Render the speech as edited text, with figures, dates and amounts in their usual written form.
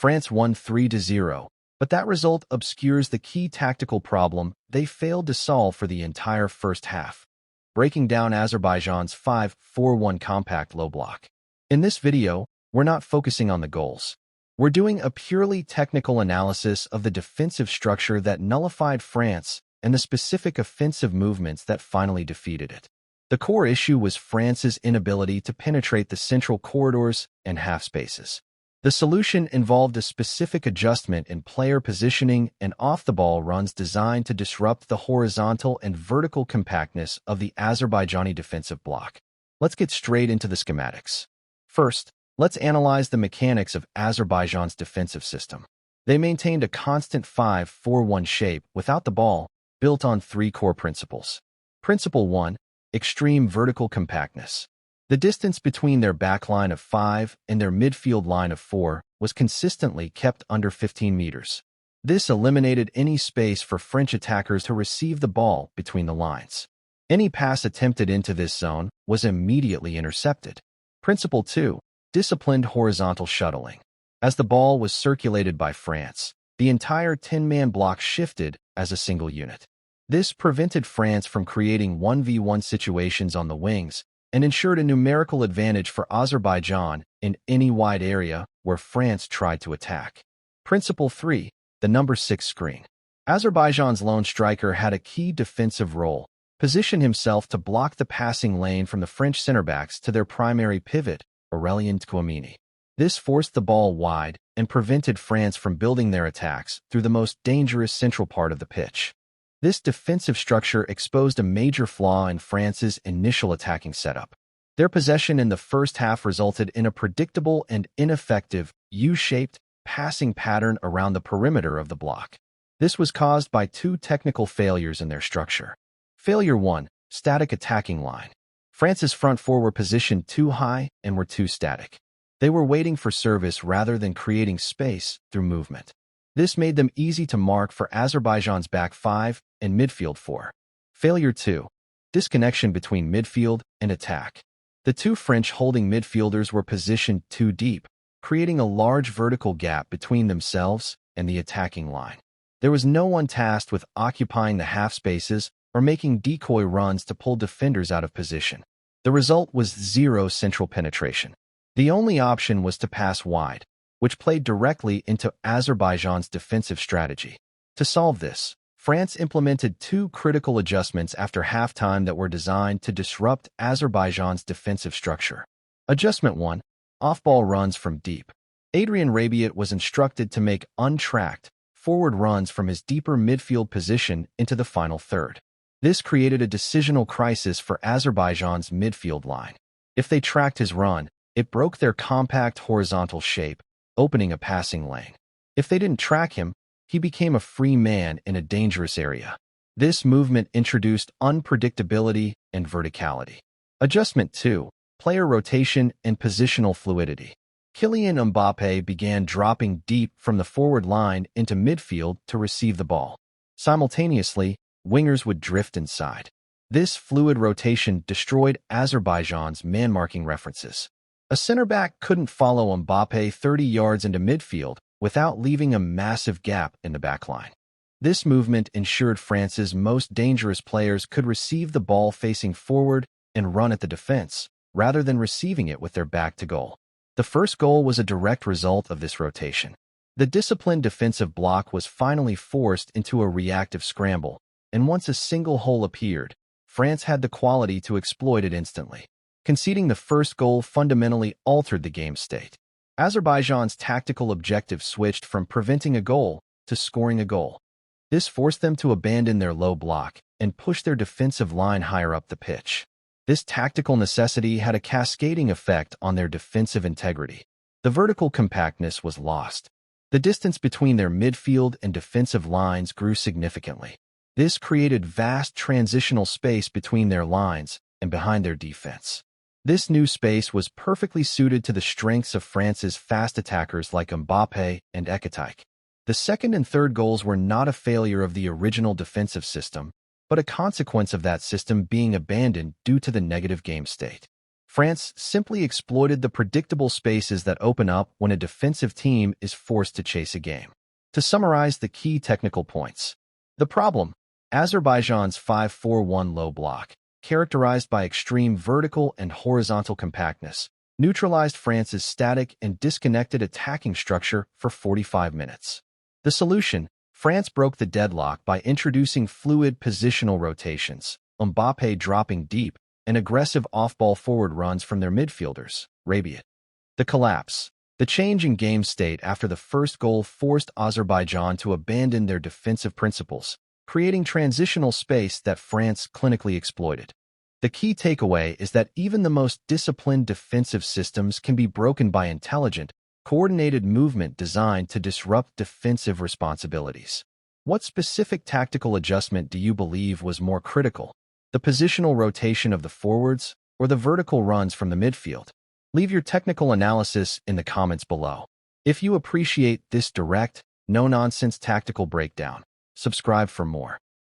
France won 3-0, but that result obscures the key tactical problem they failed to solve for the entire first half, breaking down Azerbaijan's 5-4-1 compact low block. In this video, we're not focusing on the goals. We're doing a purely technical analysis of the defensive structure that nullified France and the specific offensive movements that finally defeated it. The core issue was France's inability to penetrate the central corridors and half spaces. The solution involved a specific adjustment in player positioning and off-the-ball runs designed to disrupt the horizontal and vertical compactness of the Azerbaijani defensive bloc. Let's get straight into the schematics. First, let's analyze the mechanics of Azerbaijan's defensive system. They maintained a constant 5-4-1 shape without the ball, built on three core principles. Principle 1. Extreme vertical compactness. The distance between their backline of 5 and their midfield line of 4 was consistently kept under 15 meters. This eliminated any space for French attackers to receive the ball between the lines. Any pass attempted into this zone was immediately intercepted. Principle 2. Disciplined horizontal shuttling. As the ball was circulated by France, the entire 10-man block shifted as a single unit. This prevented France from creating 1v1 situations on the wings and ensured a numerical advantage for Azerbaijan in any wide area where France tried to attack. Principle 3. The number 6 screen. Azerbaijan's lone striker had a key defensive role, positioned himself to block the passing lane from the French center-backs to their primary pivot, Aurelien Tchouameni. This forced the ball wide and prevented France from building their attacks through the most dangerous central part of the pitch. This defensive structure exposed a major flaw in France's initial attacking setup. Their possession in the first half resulted in a predictable and ineffective U-shaped passing pattern around the perimeter of the bloc. This was caused by two technical failures in their structure. Failure 1. Static attacking line. France's front four were positioned too high and were too static. They were waiting for service rather than creating space through movement. This made them easy to mark for Azerbaijan's back 5 and midfield 4. Failure 2. Disconnection between midfield and attack. The two French holding midfielders were positioned too deep, creating a large vertical gap between themselves and the attacking line. There was no one tasked with occupying the half spaces or making decoy runs to pull defenders out of position. The result was zero central penetration. The only option was to pass wide, which played directly into Azerbaijan's defensive strategy. To solve this, France implemented two critical adjustments after halftime that were designed to disrupt Azerbaijan's defensive structure. Adjustment 1. Off-ball runs from deep. Adrien Rabiot was instructed to make untracked, forward runs from his deeper midfield position into the final third. This created a decisional crisis for Azerbaijan's midfield line. If they tracked his run, it broke their compact horizontal shape, opening a passing lane. If they didn't track him, he became a free man in a dangerous area. This movement introduced unpredictability and verticality. Adjustment 2. Player rotation and positional fluidity. Kylian Mbappé began dropping deep from the forward line into midfield to receive the ball. Simultaneously, wingers would drift inside. This fluid rotation destroyed Azerbaijan's man-marking references. A center-back couldn't follow Mbappé 30 yards into midfield without leaving a massive gap in the backline. This movement ensured France's most dangerous players could receive the ball facing forward and run at the defense, rather than receiving it with their back to goal. The first goal was a direct result of this rotation. The disciplined defensive block was finally forced into a reactive scramble, and once a single hole appeared, France had the quality to exploit it instantly. Conceding the first goal fundamentally altered the game state. Azerbaijan's tactical objective switched from preventing a goal to scoring a goal. This forced them to abandon their low block and push their defensive line higher up the pitch. This tactical necessity had a cascading effect on their defensive integrity. The vertical compactness was lost. The distance between their midfield and defensive lines grew significantly. This created vast transitional space between their lines and behind their defense. This new space was perfectly suited to the strengths of France's fast attackers like Mbappé and Ekatike. The second and third goals were not a failure of the original defensive system, but a consequence of that system being abandoned due to the negative game state. France simply exploited the predictable spaces that open up when a defensive team is forced to chase a game. To summarize the key technical points. The problem: Azerbaijan's 5-4-1 low block, characterized by extreme vertical and horizontal compactness, neutralized France's static and disconnected attacking structure for 45 minutes. The solution: France broke the deadlock by introducing fluid positional rotations, Mbappé dropping deep, and aggressive off-ball forward runs from their midfielders, Rabiot. The collapse: the change in game state after the first goal forced Azerbaijan to abandon their defensive principles, creating transitional space that France clinically exploited. The key takeaway is that even the most disciplined defensive systems can be broken by intelligent, coordinated movement designed to disrupt defensive responsibilities. What specific tactical adjustment do you believe was more critical? The positional rotation of the forwards or the vertical runs from the midfield? Leave your technical analysis in the comments below. If you appreciate this direct, no-nonsense tactical breakdown, subscribe for more.